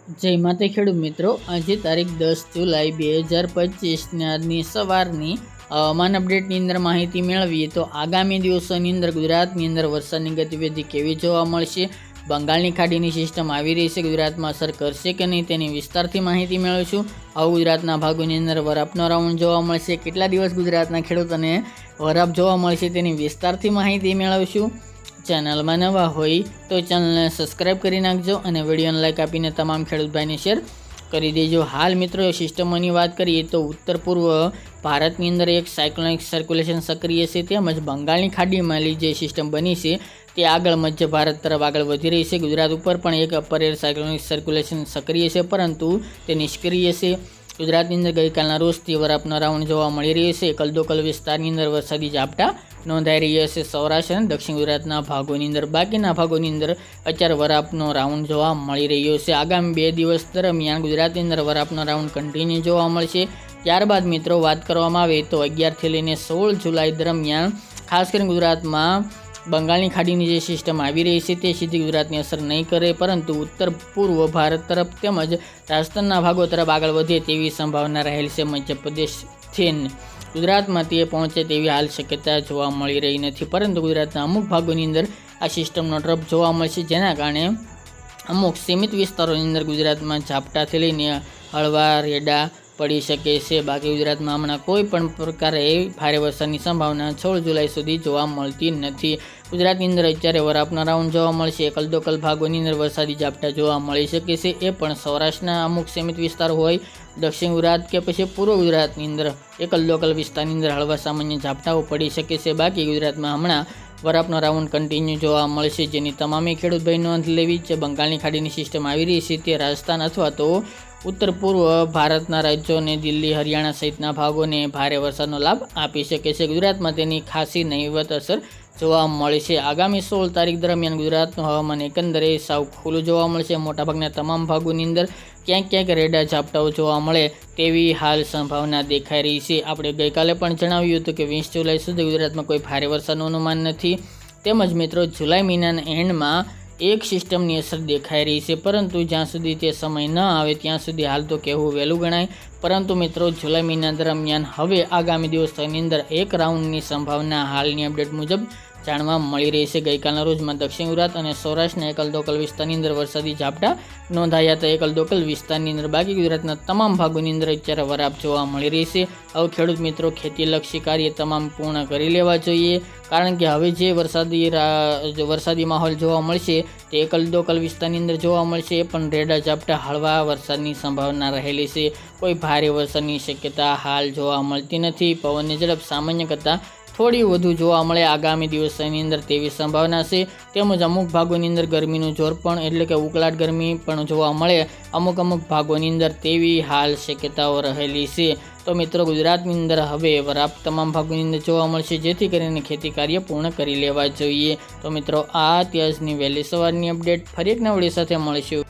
જય માતા ખેડૂત મિત્રો, આજે તારીખ 10 જુલાઈ 2025 આજની સવારની હવામાન અપડેટની અંદર માહિતી મેળવીએ તો આગામી દિવસોની અંદર ગુજરાતની અંદર વરસાદની ગતિવિધિ કેવી જોવા મળશે, બંગાળની ખાડીની સિસ્ટમ આવી રહી છે, ગુજરાતમાં અસર કરશે કે નહીં તેની વિસ્તારથી માહિતી મેળવીશું. હવે ગુજરાતના ભાગોની અંદર વરાપનો રાઉન્ડ જોવા મળશે, કેટલા દિવસ ગુજરાતના ખેડૂતોને વરાપ જોવા મળશે તેની વિસ્તારથી માહિતી મેળવીશું. ચેનલમાં નવા હોય તો ચેનલને સબસ્ક્રાઈબ કરી નાખજો અને વિડીયોને લાઈક આપીને તમામ ખેડૂત ભાઈને શેર કરી દેજો. હાલ મિત્રો સિસ્ટમોની વાત કરીએ તો ઉત્તર પૂર્વ ભારતની અંદર એક સાયક્લોનિક સર્ક્યુલેશન સક્રિય છે, તેમજ બંગાળની ખાડીમાં જે સિસ્ટમ બની છે તે આગળ મધ્ય ભારત તરફ આગળ વધી રહી છે. ગુજરાત ઉપર પણ એક અપર એર સાયક્લોનિક સર્ક્યુલેશન સક્રિય છે, પરંતુ તે નિષ્ક્રિય છે. ગુજરાતની અંદર ગઈકાલના રોજથી વરાપનો રાઉન્ડ જોવા મળી રહ્યો છે. કલદોકલ વિસ્તારની અંદર વરસાદી ઝાપટા નોંધાઈ રહ્યા છે. સૌરાષ્ટ્ર અને દક્ષિણ ગુજરાતના ભાગોની અંદર, બાકીના ભાગોની અંદર અત્યારે વરાપનો રાઉન્ડ જોવા મળી રહ્યો છે. આગામી 2 દિવસ દરમિયાન ગુજરાતની અંદર વરાપનો રાઉન્ડ કન્ટિન્યુ જોવા મળશે. ત્યારબાદ મિત્રો વાત કરવામાં આવે તો 11થી લઈને 16 જુલાઈ દરમિયાન ખાસ કરીને ગુજરાતમાં બંગાળની ખાડીની જે સિસ્ટમ આવી રહી છે તે સીધી ગુજરાતની અસર નહીં કરે, પરંતુ ઉત્તર પૂર્વ ભારત તરફ તેમજ રાજસ્થાનના ભાગો તરફ આગળ વધે તેવી સંભાવના રહેલ છે. મધ્યપ્રદેશથી ગુજરાતમાં તે પહોંચે તેવી હાલ શક્યતા જોવા મળી રહી નથી, પરંતુ ગુજરાતના અમુક ભાગોની અંદર આ સિસ્ટમનો ટ્રપ જોવા મળશે, જેના કારણે અમુક સીમિત વિસ્તારોની અંદર ગુજરાતમાં ઝાપટાથી લઈને હળવા રેડા પડી શકે છે. બાકી ગુજરાતમાં હમણાં કોઈ પણ પ્રકારે ભારે વરસાદની સંભાવના 16 જુલાઈ સુધી જોવા મળતી નથી. ગુજરાતની અંદર અત્યારે વરાપનો રાઉન્ડ જોવા મળશે. કલદોકલ ભાગોની અંદર વરસાદી ઝાપટા જોવા મળી શકે છે, એ પણ સૌરાષ્ટ્રના અમુક સીમિત વિસ્તાર હોય, દક્ષિણ ગુજરાત કે પછી પૂર્વ ગુજરાતની અંદર એ કલદોકલ વિસ્તારની અંદર હળવા સામાન્ય ઝાપટાઓ પડી શકે છે. બાકી ગુજરાતમાં હમણાં વરાપનો રાઉન્ડ કન્ટિન્યુ જોવા મળશે, જેની તમામે ખેડૂત ભાઈ નોંધ લેવી છે. બંગાળની ખાડીની સિસ્ટમ આવી રહી છે તે રાજસ્થાન અથવા તો ઉત્તર પૂર્વ ભારતના રાજ્યોને દિલ્હી, હરિયાણા સહિતના ભાગોને ભારે વરસાદનો લાભ આપી શકે છે. ગુજરાતમાં તેની ખાસી નહીવત અસર જોવા મળશે. આગામી 16 તારીખ દરમિયાન ગુજરાતનું હવામાન એકંદરે સાવ ખુલ્લું જોવા મળશે. મોટાભાગના તમામ ભાગોની અંદર ક્યાંક ક્યાંક રેડા ઝાપટાઓ જોવા મળે તેવી હાલ સંભાવના દેખાઈ રહી છે. આપણે ગઈકાલે પણ જણાવ્યું હતું કે 20 જુલાઈ સુધી ગુજરાતમાં કોઈ ભારે વરસાદનું અનુમાન નથી. તેમજ મિત્રો જુલાઈ મહિનાના એન્ડમાં એક સિસ્ટમની અસર દેખાઈ રહી છે, પરંતુ જ્યાં સુધી તે સમય ન આવે ત્યાં સુધી હાલ તો કહેવું વહેલું ગણાય. પરંતુ મિત્રો જુલાઈ મહિના દરમિયાન હવે આગામી દિવસોની અંદર એક રાઉન્ડની સંભાવના હાલની અપડેટ મુજબ જાણવા મળી રહી છે. ગઈકાલના રોજમાં દક્ષિણ ગુજરાત અને સૌરાષ્ટ્રના એકલદોકલ વિસ્તારની અંદર વરસાદી ઝાપટા નોંધાયા હતા. એકલદોકલ વિસ્તારની અંદર બાકી ગુજરાતના તમામ ભાગોની અંદર અત્યારે વરાપ જોવા મળી રહી છે. હવે ખેડૂત મિત્રો ખેતીલક્ષી કાર્ય તમામ પૂર્ણ કરી લેવા જોઈએ, કારણ કે હવે જે વરસાદી માહોલ જોવા મળશે તે એકલદોકલ વિસ્તારની અંદર જોવા મળશે, એ પણ રેડા ઝાપટા હળવા વરસાદની સંભાવના રહેલી છે. કોઈ ભારે વરસાદની શક્યતા હાલ જોવા મળતી નથી. પવનની ઝડપ સામાન્ય કરતાં થોડી વધુ જોવા મળે આગામી દિવસોની અંદર તેવી સંભાવના છે. તેમજ અમુક ભાગોની અંદર ગરમીનું જોર પણ, એટલે કે ઉકળાટ ગરમી પણ જોવા મળે અમુક ભાગોની અંદર તેવી હાલ શક્યતાઓ રહેલી છે. તો મિત્રો ગુજરાતની અંદર હવે વરાપ તમામ ભાગોની અંદર જોવા મળશે, જેથી કરીને ખેતી કાર્ય પૂર્ણ કરી લેવા જોઈએ. તો મિત્રો આ અત્યારની વહેલી સવારની અપડેટ, ફરી એક નવા વિડીયો સાથે મળીશું.